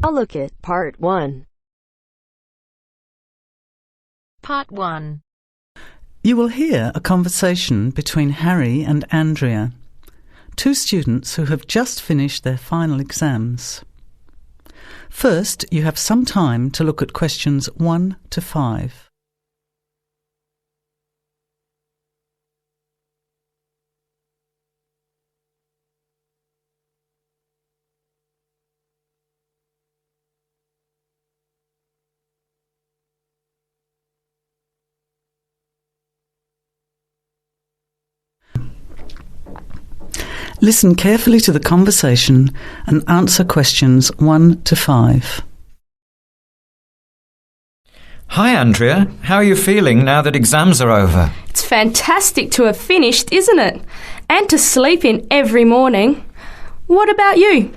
I'll look at Part 1. Part 1. You will hear a conversation between Harry and Andrea, two students who have just finished their final exams. First, you have some time to look at questions 1 to 5. Listen carefully to the conversation and answer questions 1 to 5. Hi Andrea, how are you feeling now that exams are over? It's fantastic to have finished, isn't it? And to sleep in every morning. What about you?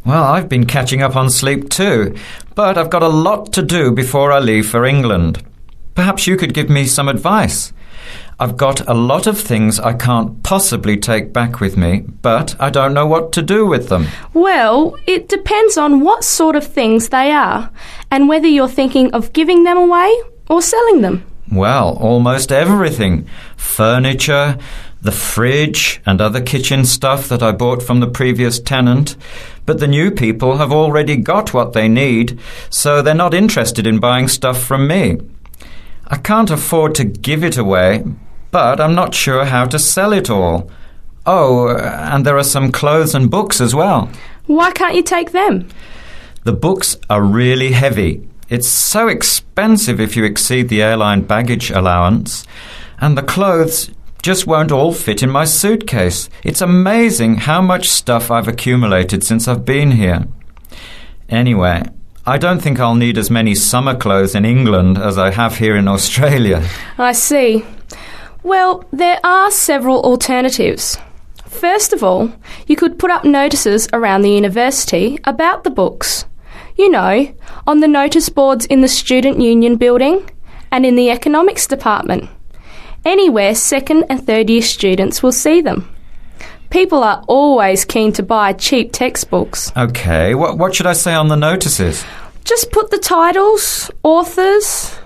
Well, I've been catching up on sleep too, but I've got a lot to do before I leave for England. Perhaps you could give me some advice. I've got a lot of things I can't possibly take back with me, but I don't know what to do with them. Well, it depends on what sort of things they are and whether you're thinking of giving them away or selling them. Well, almost everything. Furniture, the fridge and other kitchen stuff that I bought from the previous tenant. But the new people have already got what they need, so they're not interested in buying stuff from me. I can't afford to give it away, but I'm not sure how to sell it all. Oh, and there are some clothes and books as well. Why can't you take them? The books are really heavy. It's so expensive if you exceed the airline baggage allowance. And the clothes just won't all fit in my suitcase. It's amazing how much stuff I've accumulated since I've been here. Anyway, I don't think I'll need as many summer clothes in England as I have here in Australia. I see. Well, there are several alternatives. First of all, you could put up notices around the university about the books. You know, on the notice boards in the Student Union building and in the economics department. Anywhere second and third year students will see them. People are always keen to buy cheap textbooks. OK, what should I say on the notices? Just put the titles, authors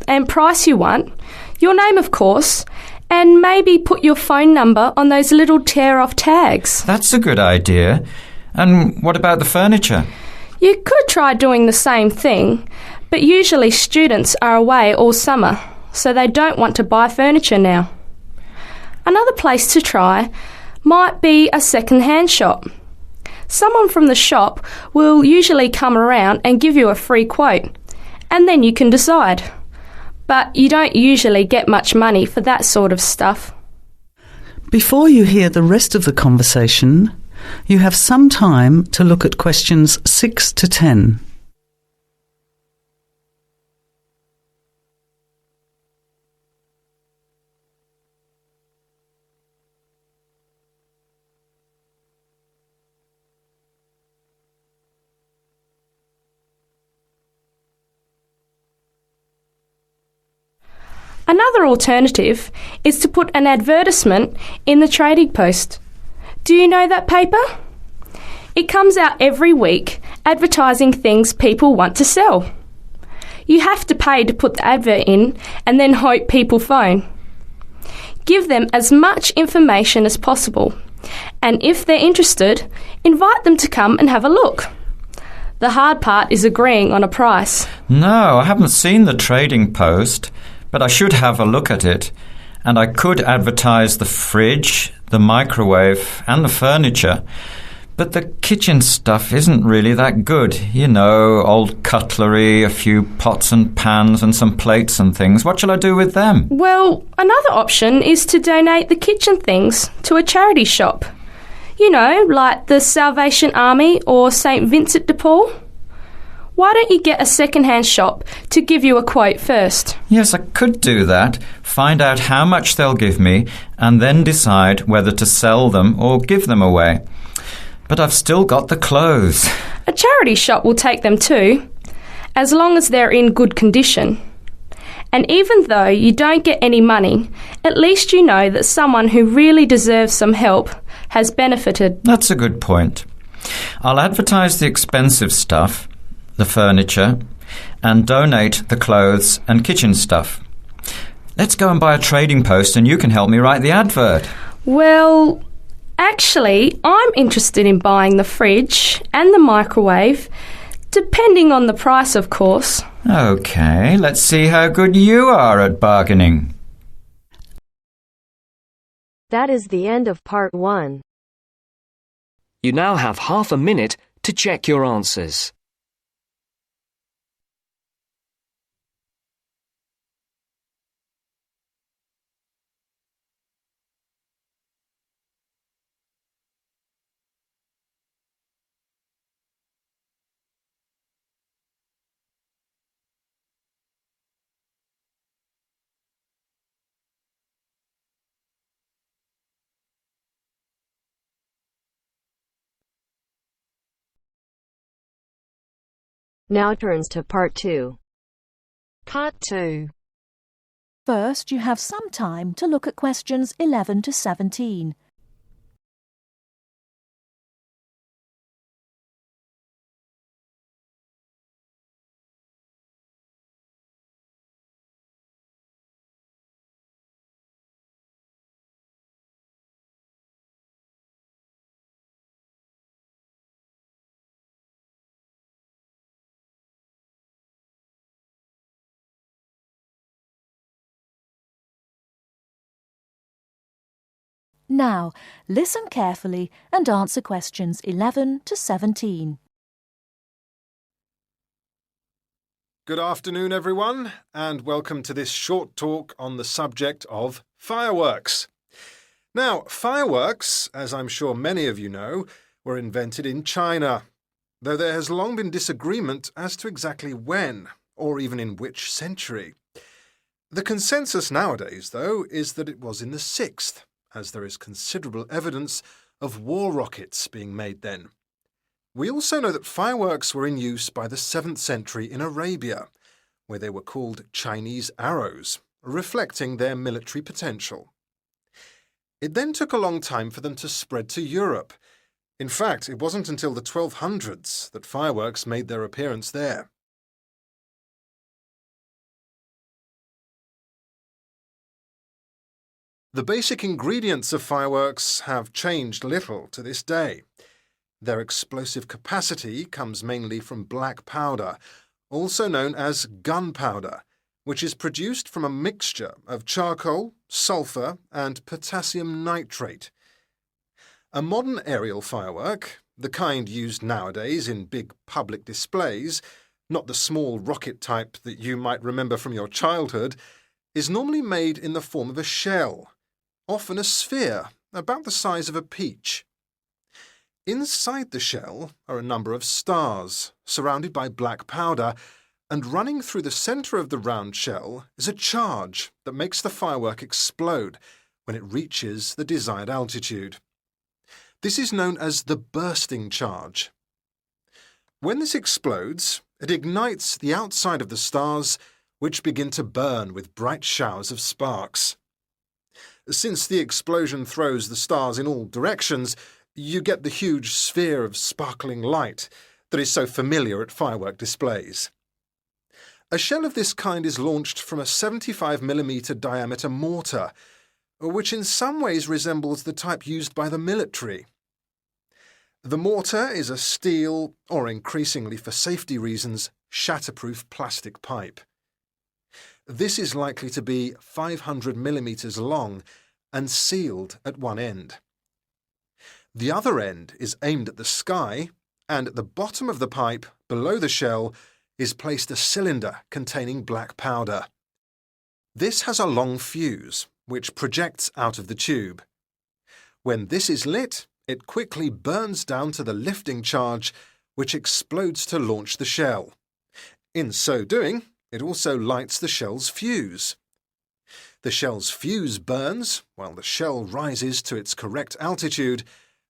and price you want, your name of course, and maybe put your phone number on those little tear-off tags. That's a good idea. And what about the furniture? You could try doing the same thing, but usually students are away all summer, so they don't want to buy furniture now. Another place to try might be a second-hand shop. Someone from the shop will usually come around and give you a free quote, and then you can decide. But you don't usually get much money for that sort of stuff. Before you hear the rest of the conversation, you have some time to look at questions 6 to 10. Another alternative is to put an advertisement in the Trading Post. Do you know that paper? It comes out every week advertising things people want to sell. You have to pay to put the advert in and then hope people phone. Give them as much information as possible, and if they're interested, invite them to come and have a look. The hard part is agreeing on a price. No, I haven't seen the Trading Post, but I should have a look at it. And I could advertise the fridge, the microwave and the furniture. But the kitchen stuff isn't really that good. You know, old cutlery, a few pots and pans and some plates and things. What shall I do with them? Well, another option is to donate the kitchen things to a charity shop. You know, like the Salvation Army or St. Vincent de Paul. Why don't you get a second-hand shop to give you a quote first? Yes, I could do that. Find out how much they'll give me and then decide whether to sell them or give them away. But I've still got the clothes. A charity shop will take them too, as long as they're in good condition. And even though you don't get any money, at least you know that someone who really deserves some help has benefited. That's a good point. I'll advertise the expensive stuff, the furniture, and donate the clothes and kitchen stuff. Let's go and buy a trading post and you can help me write the advert. Well, actually, I'm interested in buying the fridge and the microwave, depending on the price, of course. OK, let's see how good you are at bargaining. That is the end of part 1. You now have half a minute to check your answers. Now turns to part 2. Part 2. First, you have some time to look at questions 11 to 17. Now, listen carefully and answer questions 11 to 17. Good afternoon, everyone, and welcome to this short talk on the subject of fireworks. Now, fireworks, as I'm sure many of you know, were invented in China, though there has long been disagreement as to exactly when, or even in which century. The consensus nowadays, though, is that it was in the 6th, as there is considerable evidence of war rockets being made then. We also know that fireworks were in use by the 7th century in Arabia, where they were called Chinese arrows, reflecting their military potential. It then took a long time for them to spread to Europe. In fact, it wasn't until the 1200s that fireworks made their appearance there. The basic ingredients of fireworks have changed little to this day. Their explosive capacity comes mainly from black powder, also known as gunpowder, which is produced from a mixture of charcoal, sulfur, and potassium nitrate. A modern aerial firework, the kind used nowadays in big public displays, not the small rocket type that you might remember from your childhood, is normally made in the form of a shell, often a sphere about the size of a peach. Inside the shell are a number of stars, surrounded by black powder, and running through the centre of the round shell is a charge that makes the firework explode when it reaches the desired altitude. This is known as the bursting charge. When this explodes, it ignites the outside of the stars, which begin to burn with bright showers of sparks. Since the explosion throws the stars in all directions, you get the huge sphere of sparkling light that is so familiar at firework displays. A shell of this kind is launched from a 75mm diameter mortar, which in some ways resembles the type used by the military. The mortar is a steel, or increasingly for safety reasons, shatterproof plastic pipe. This is likely to be 500mm long and sealed at one end. The other end is aimed at the sky, and at the bottom of the pipe, below the shell, is placed a cylinder containing black powder. This has a long fuse, which projects out of the tube. When this is lit, it quickly burns down to the lifting charge, which explodes to launch the shell. In so doing, it also lights the shell's fuse. The shell's fuse burns while the shell rises to its correct altitude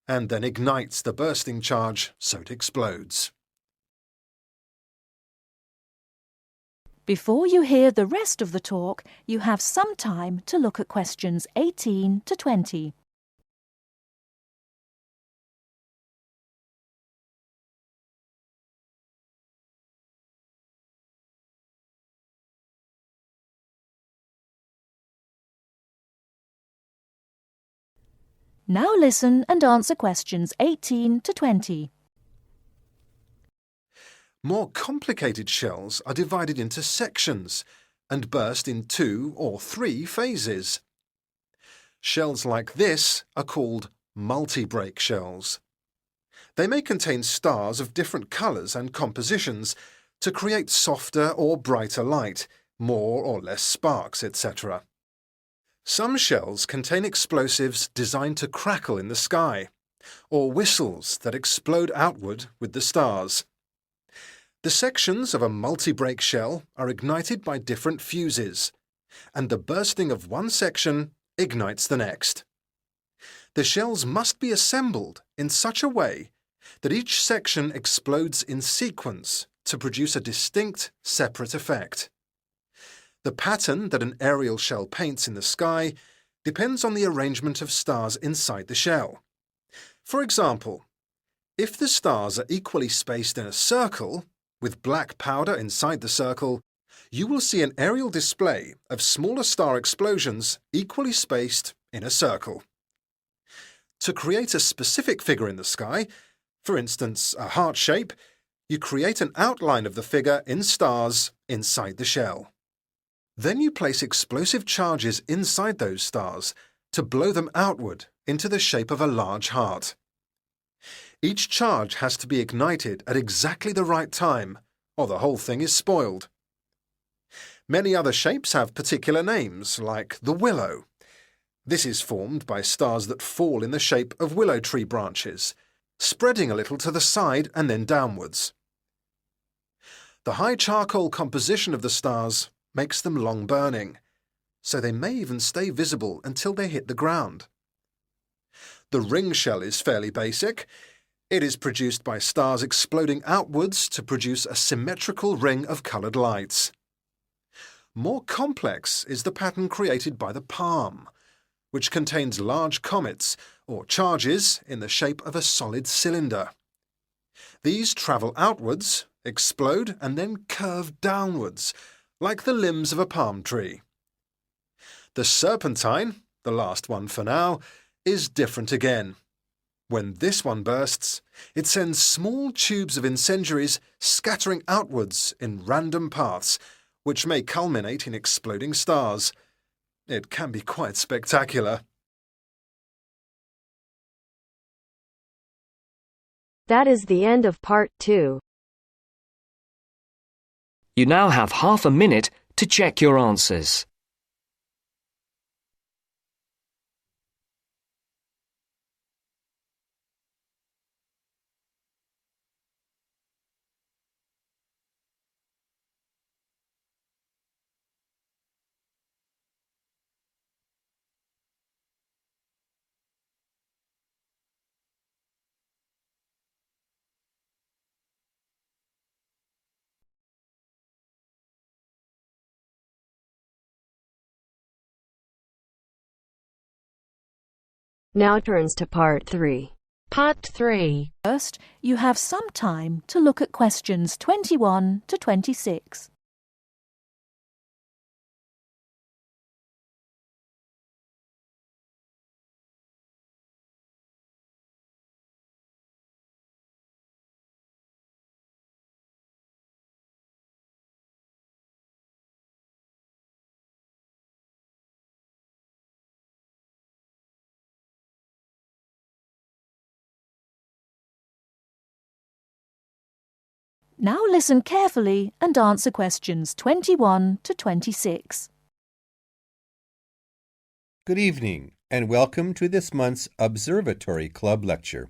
and then ignites the bursting charge so it explodes. Before you hear the rest of the talk, you have some time to look at questions 18 to 20. Now listen and answer questions 18 to 20. More complicated shells are divided into sections and burst in 2 or 3 phases. Shells like this are called multi-break shells. They may contain stars of different colours and compositions to create softer or brighter light, more or less sparks, etc. Some shells contain explosives designed to crackle in the sky, or whistles that explode outward with the stars. The sections of a multi-break shell are ignited by different fuses, and the bursting of one section ignites the next. The shells must be assembled in such a way that each section explodes in sequence to produce a distinct, separate effect. The pattern that an aerial shell paints in the sky depends on the arrangement of stars inside the shell. For example, if the stars are equally spaced in a circle, with black powder inside the circle, you will see an aerial display of smaller star explosions equally spaced in a circle. To create a specific figure in the sky, for instance a heart shape, you create an outline of the figure in stars inside the shell. Then you place explosive charges inside those stars to blow them outward into the shape of a large heart. Each charge has to be ignited at exactly the right time, or the whole thing is spoiled. Many other shapes have particular names, like the willow. This is formed by stars that fall in the shape of willow tree branches, spreading a little to the side and then downwards. The high charcoal composition of the stars makes them long burning, so they may even stay visible until they hit the ground. The ring shell is fairly basic. It is produced by stars exploding outwards to produce a symmetrical ring of coloured lights. More complex is the pattern created by the palm, which contains large comets or charges in the shape of a solid cylinder. These travel outwards, explode and then curve downwards, like the limbs of a palm tree. The serpentine, the last one for now, is different again. When this one bursts, it sends small tubes of incendiaries scattering outwards in random paths, which may culminate in exploding stars. It can be quite spectacular. That is the end of part 2. You now have half a minute to check your answers. Now turns to part 3. Part 3. First, you have some time to look at questions 21 to 26. Now listen carefully and answer questions 21 to 26. Good evening, and welcome to this month's Observatory Club lecture.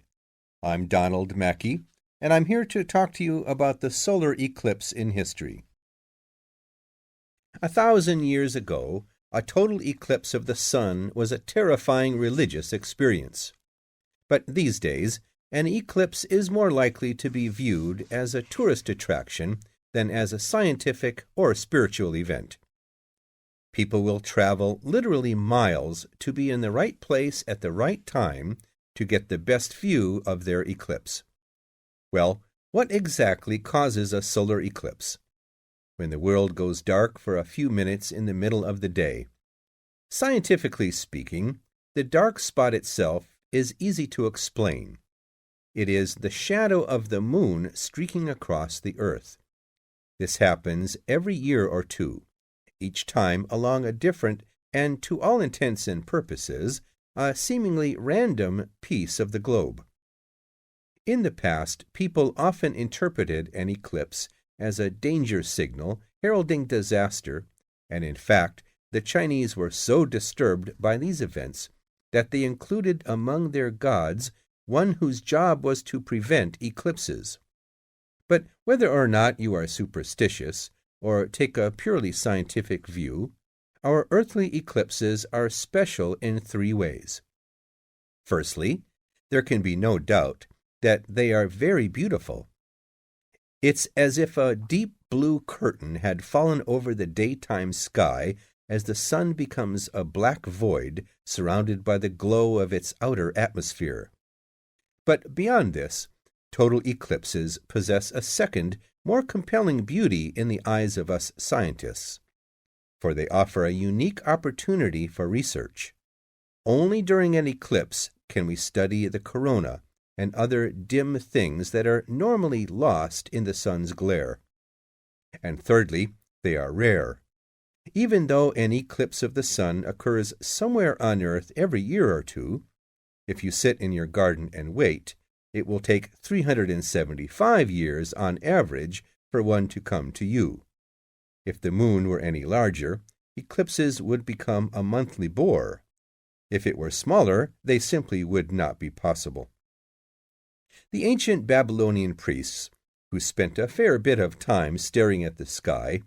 I'm Donald Mackey, and I'm here to talk to you about the solar eclipse in history. 1,000 years ago, a total eclipse of the sun was a terrifying religious experience. But these days, an eclipse is more likely to be viewed as a tourist attraction than as a scientific or spiritual event. People will travel literally miles to be in the right place at the right time to get the best view of their eclipse. Well, what exactly causes a solar eclipse? When the world goes dark for a few minutes in the middle of the day. Scientifically speaking, the dark spot itself is easy to explain. It is the shadow of the moon streaking across the earth. This happens every year or two, each time along a different and, to all intents and purposes, a seemingly random piece of the globe. In the past, people often interpreted an eclipse as a danger signal heralding disaster, and in fact, the Chinese were so disturbed by these events that they included among their gods one whose job was to prevent eclipses. But whether or not you are superstitious, or take a purely scientific view, our earthly eclipses are special in three ways. Firstly, there can be no doubt that they are very beautiful. It's as if a deep blue curtain had fallen over the daytime sky as the sun becomes a black void surrounded by the glow of its outer atmosphere. But beyond this, total eclipses possess a second, more compelling beauty in the eyes of us scientists, for they offer a unique opportunity for research. Only during an eclipse can we study the corona and other dim things that are normally lost in the sun's glare. And thirdly, they are rare. Even though an eclipse of the sun occurs somewhere on Earth every year or two, if you sit in your garden and wait, it will take 375 years on average for one to come to you. If the moon were any larger, eclipses would become a monthly bore. If it were smaller, they simply would not be possible. The ancient Babylonian priests, who spent a fair bit of time staring at the sky,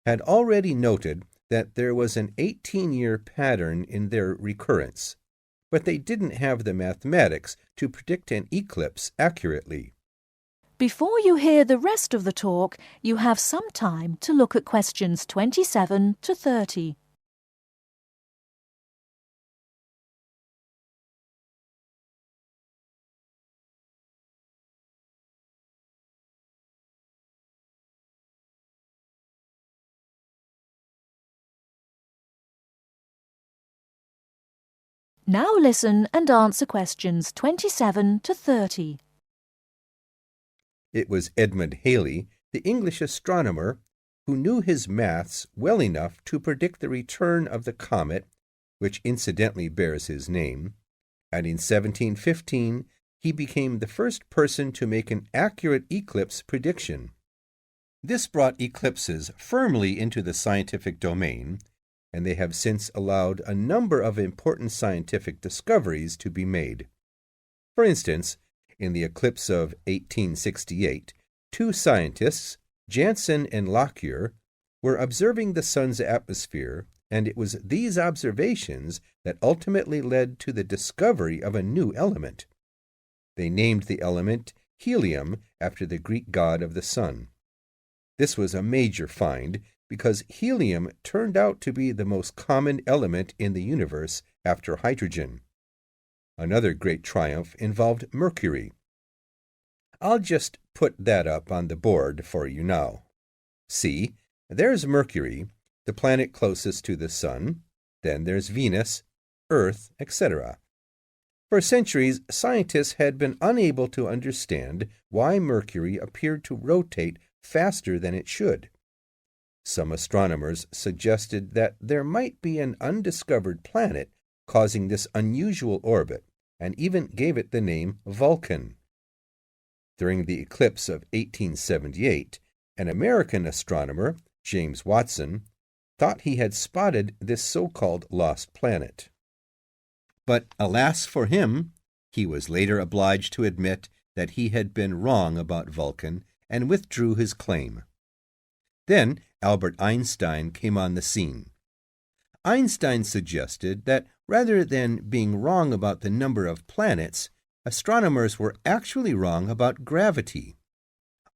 had already noted that there was an 18-year pattern in their recurrence, but they didn't have the mathematics to predict an eclipse accurately. Before you hear the rest of the talk, you have some time to look at questions 27 to 30. Now listen and answer questions 27 to 30. It was Edmund Halley, the English astronomer, who knew his maths well enough to predict the return of the comet, which incidentally bears his name, and in 1715 he became the first person to make an accurate eclipse prediction. This brought eclipses firmly into the scientific domain, and they have since allowed a number of important scientific discoveries to be made. For instance, in the eclipse of 1868, two scientists, Janssen and Lockyer, were observing the sun's atmosphere, and it was these observations that ultimately led to the discovery of a new element. They named the element helium after the Greek god of the sun. This was a major find because helium turned out to be the most common element in the universe after hydrogen. Another great triumph involved mercury. I'll just put that up on the board for you now. See, there's Mercury, the planet closest to the sun. Then there's Venus, Earth, etc. For centuries, scientists had been unable to understand why Mercury appeared to rotate faster than it should. Some astronomers suggested that there might be an undiscovered planet causing this unusual orbit, and even gave it the name Vulcan. During the eclipse of 1878, an American astronomer, James Watson, thought he had spotted this so-called lost planet. But alas for him, he was later obliged to admit that he had been wrong about Vulcan and withdrew his claim. Then Albert Einstein came on the scene. Einstein suggested that rather than being wrong about the number of planets, astronomers were actually wrong about gravity.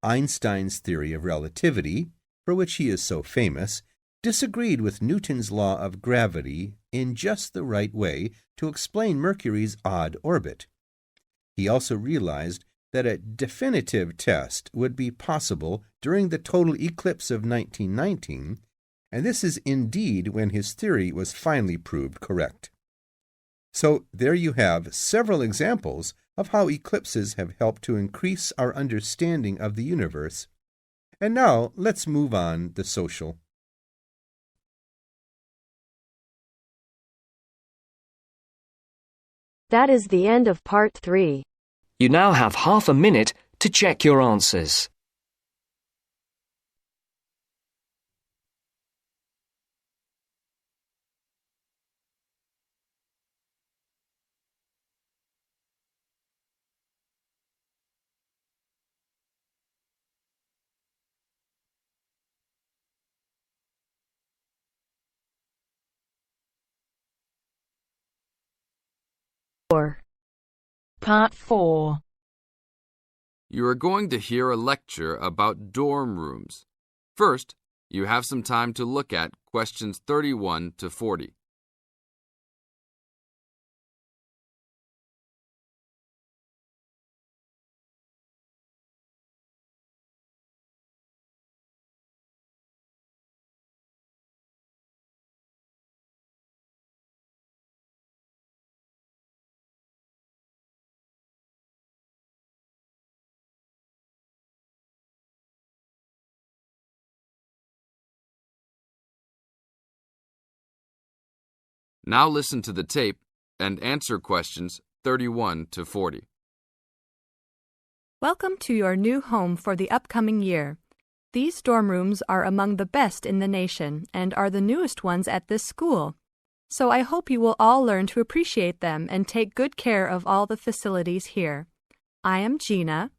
Einstein's theory of relativity, for which he is so famous, disagreed with Newton's law of gravity in just the right way to explain Mercury's odd orbit. He also realized that a definitive test would be possible during the total eclipse of 1919, and this is indeed when his theory was finally proved correct. So there you have several examples of how eclipses have helped to increase our understanding of the universe. And now let's move on to social. That is the end of part 3. You now have half a minute to check your answers. Part 4. You are going to hear a lecture about dorm rooms. First, you have some time to look at questions 31 to 40. Now listen to the tape and answer questions 31 to 40. Welcome to your new home for the upcoming year. These dorm rooms are among the best in the nation and are the newest ones at this school. So I hope you will all learn to appreciate them and take good care of all the facilities here. I am Gina,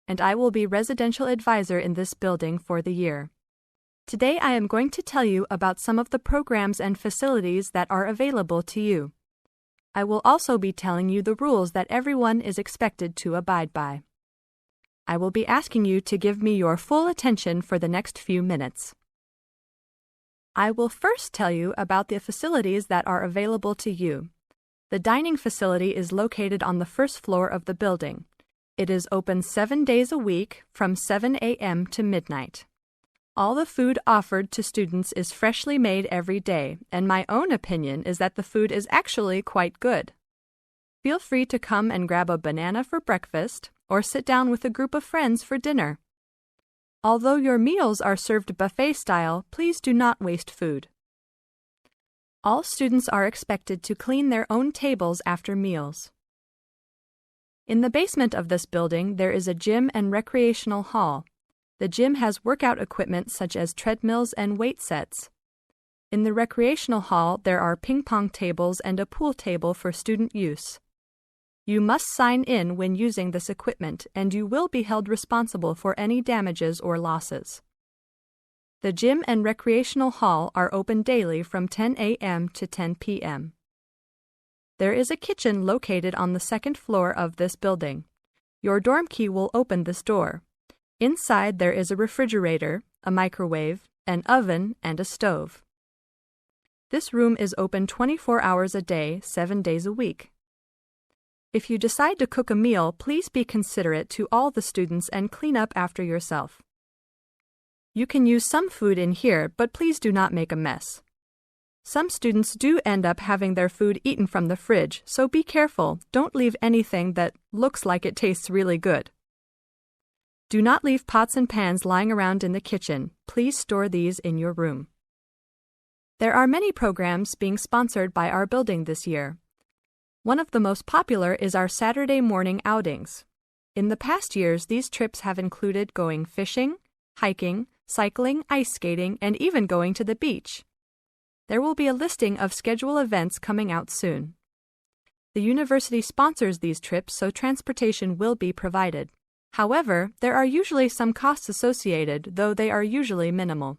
and I will be residential advisor in this building for the year. Today I am going to tell you about some of the programs and facilities that are available to you. I will also be telling you the rules that everyone is expected to abide by. I will be asking you to give me your full attention for the next few minutes. I will first tell you about the facilities that are available to you. The dining facility is located on the first floor of the building. It is open 7 days a week from 7 a.m. to midnight. All the food offered to students is freshly made every day, and my own opinion is that the food is actually quite good. Feel free to come and grab a banana for breakfast or sit down with a group of friends for dinner. Although your meals are served buffet style, please do not waste food. All students are expected to clean their own tables after meals. In the basement of this building, there is a gym and recreational hall. The gym has workout equipment such as treadmills and weight sets. In the recreational hall, there are ping pong tables and a pool table for student use. You must sign in when using this equipment, and you will be held responsible for any damages or losses. The gym and recreational hall are open daily from 10 a.m. to 10 p.m. There is a kitchen located on the second floor of this building. Your dorm key will open this door. Inside there is a refrigerator, a microwave, an oven, and a stove. This room is open 24 hours a day, 7 days a week. If you decide to cook a meal, please be considerate to all the students and clean up after yourself. You can use some food in here, but please do not make a mess. Some students do end up having their food eaten from the fridge, so be careful. Don't leave anything that looks like it tastes really good. Do not leave pots and pans lying around in the kitchen. Please store these in your room. There are many programs being sponsored by our building this year. One of the most popular is our Saturday morning outings. In the past years, these trips have included going fishing, hiking, cycling, ice skating, and even going to the beach. There will be a listing of scheduled events coming out soon. The university sponsors these trips, so transportation will be provided. However, there are usually some costs associated, though they are usually minimal.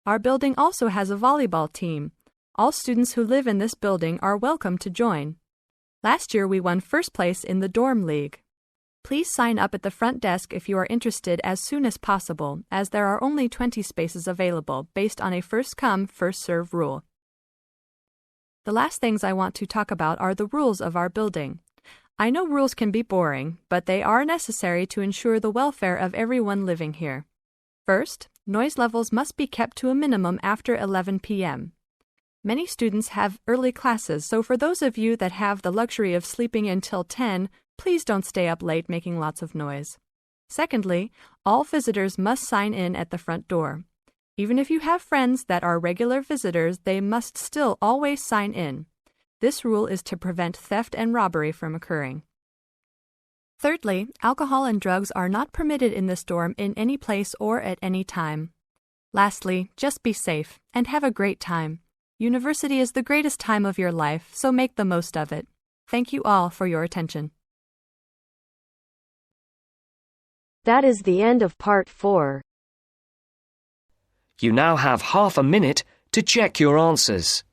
Our building also has a volleyball team. All students who live in this building are welcome to join. Last year we won first place in the dorm league. Please sign up at the front desk if you are interested as soon as possible, as there are only 20 spaces available based on a first-come, first-served rule. The last things I want to talk about are the rules of our building. I know rules can be boring, but they are necessary to ensure the welfare of everyone living here. First, noise levels must be kept to a minimum after 11 p.m. Many students have early classes, so for those of you that have the luxury of sleeping until 10, please don't stay up late making lots of noise. Secondly, all visitors must sign in at the front door. Even if you have friends that are regular visitors, they must still always sign in. This rule is to prevent theft and robbery from occurring. Thirdly, alcohol and drugs are not permitted in this dorm in any place or at any time. Lastly, just be safe and have a great time. University is the greatest time of your life, so make the most of it. Thank you all for your attention. That is the end of part 4. You now have half a minute to check your answers.